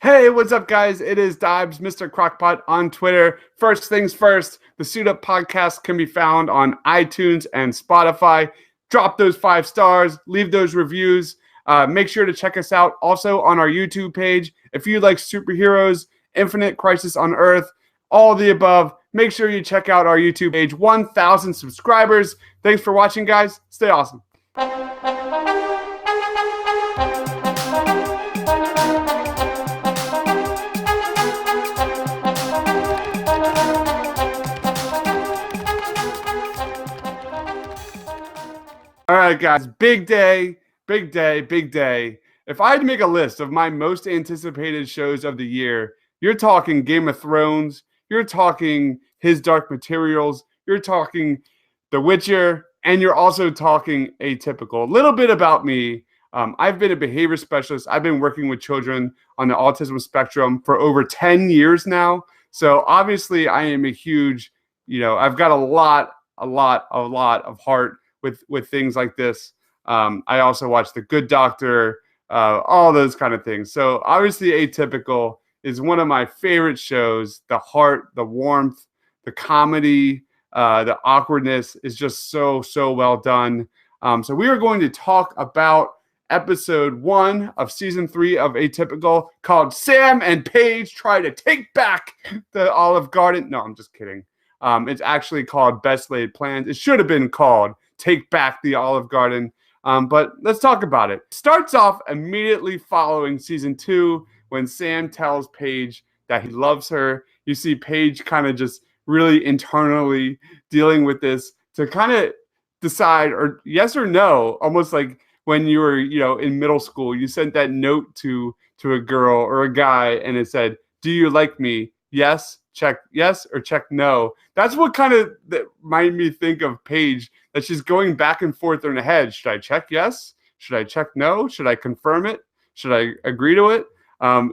Hey, what's up, guys? It is Dibes, Mr. Crockpot on Twitter. First things first, the Suit Up podcast can be found on iTunes and Spotify. Drop those 5 stars, leave those reviews. Make sure to check us out also on our YouTube page. If you like superheroes, Infinite Crisis on Earth, all the above, make sure you check out our YouTube page. 1,000 subscribers. Thanks for watching, guys. Stay awesome. All right, guys, big day, big day, big day. If I had to make a list of my most anticipated shows of the year, you're talking Game of Thrones, you're talking His Dark Materials, you're talking The Witcher, and you're also talking Atypical. A little bit about me. I've been a behavior specialist. I've been working with children on the autism spectrum for over 10 years now. So obviously I am a huge, I've got a lot of heart with things like this. I also watch The Good Doctor, all those kind of things. So obviously Atypical is one of my favorite shows. The heart, the warmth, the comedy, the awkwardness is just so well done. So we are going to talk about episode 1 of season 3 of Atypical, called Sam and Paige Try to Take Back the Olive Garden. No, I'm just kidding. It's actually called Best Laid Plans. It should have been called Take Back the Olive Garden. But let's talk about it. Starts off immediately following season 2 when Sam tells Paige that he loves her. You see Paige kind of just really internally dealing with this to kind of decide or yes or no, almost like when you were, in middle school, you sent that note to a girl or a guy and it said, "Do you like me? Yes, check yes, or check no." That's what kind of that made me think of Paige, that she's going back and forth in her head. Should I check yes? Should I check no? Should I confirm it? Should I agree to it?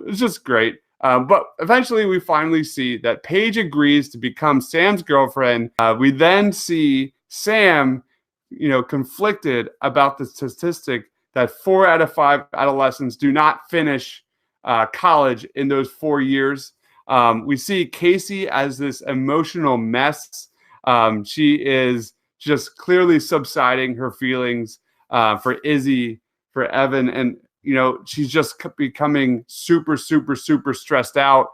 It's just great. But eventually we finally see that Paige agrees to become Sam's girlfriend. We then see Sam, conflicted about the statistic that 4 out of 5 adolescents do not finish college in those 4 years. We see Casey as this emotional mess. She is just clearly subsiding her feelings for Izzy, for Evan, and she's just becoming super stressed out.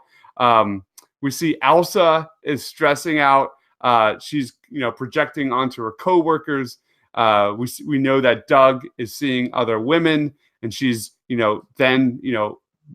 We see Elsa is stressing out. She's projecting onto her coworkers. We know that Doug is seeing other women, and she's then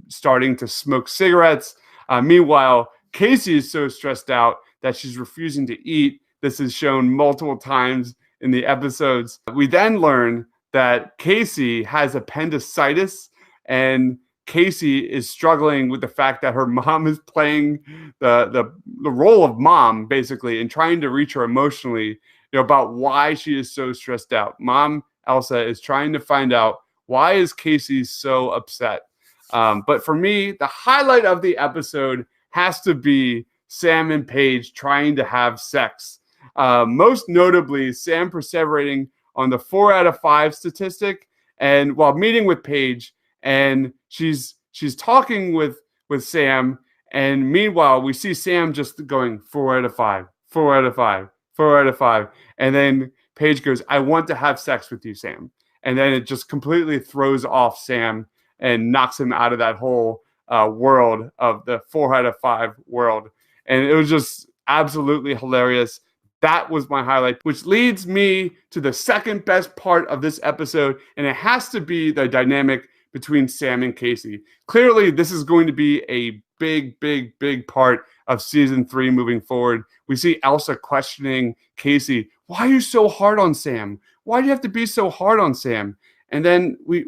starting to smoke cigarettes. Meanwhile, Casey is so stressed out that she's refusing to eat. This is shown multiple times in the episodes. We then learn that Casey has appendicitis, and Casey is struggling with the fact that her mom is playing the role of mom, basically, and trying to reach her emotionally, about why she is so stressed out. Mom, Elsa, is trying to find out why is Casey so upset. But for me, the highlight of the episode has to be Sam and Paige trying to have sex. Most notably, Sam perseverating on the 4 out of 5 statistic, and while meeting with Paige, and she's talking with Sam, and meanwhile we see Sam just going 4 out of 5, 4 out of 5, 4 out of 5, and then Paige goes, "I want to have sex with you, Sam," and then it just completely throws off Sam and knocks him out of that whole world of the 4 out of 5 world. And it was just absolutely hilarious. That was my highlight, which leads me to the second best part of this episode, and it has to be the dynamic between Sam and Casey. Clearly, this is going to be a big part of season 3 moving forward. We see Elsa questioning Casey, "Why are you so hard on Sam? Why do you have to be so hard on Sam?" And then we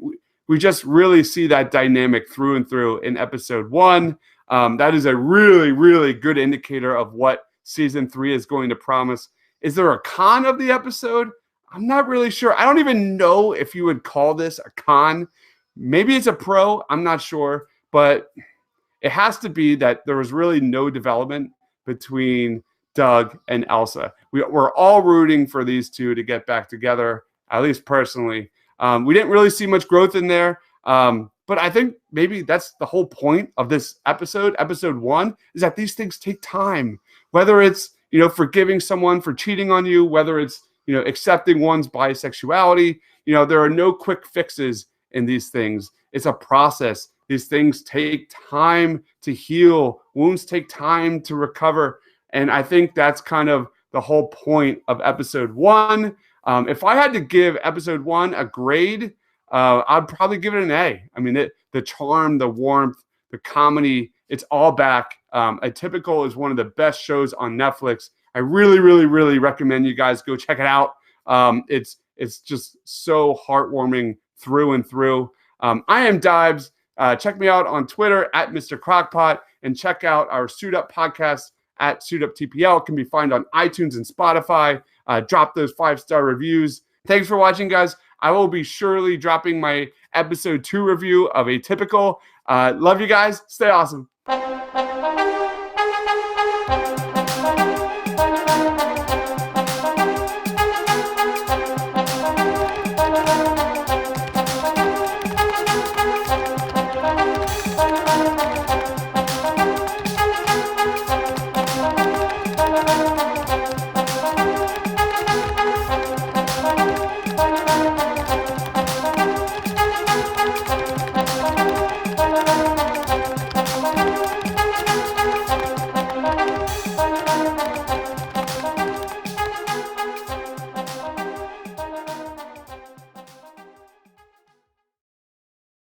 just really see that dynamic through and through in episode 1. That is a really good indicator of what season 3 is going to promise. Is there a con of the episode? I'm not really sure. I don't even know if you would call this a con. Maybe it's a pro. I'm not sure. But it has to be that there was really no development between Doug and Elsa. We're all rooting for these two to get back together, at least personally. We didn't really see much growth in there. But I think maybe that's the whole point of this episode, episode 1, is that these things take time. Whether it's, forgiving someone for cheating on you, whether it's, accepting one's bisexuality, there are no quick fixes in these things. It's a process. These things take time to heal. Wounds take time to recover. And I think that's kind of the whole point of episode 1. If I had to give episode 1 a grade, I'd probably give it an A. I mean, the charm, the warmth, the comedy, it's all back. Atypical is one of the best shows on Netflix. I really, really, really recommend you guys go check it out. It's just so heartwarming through and through. I am Dibes. Check me out on Twitter at Mr. Crockpot, and check out our Suit Up podcast at Suit Up TPL. It can be found on iTunes and Spotify. Drop those 5-star reviews. Thanks for watching, guys. I will be surely dropping my episode 2 review of Atypical. Love you guys. Stay awesome.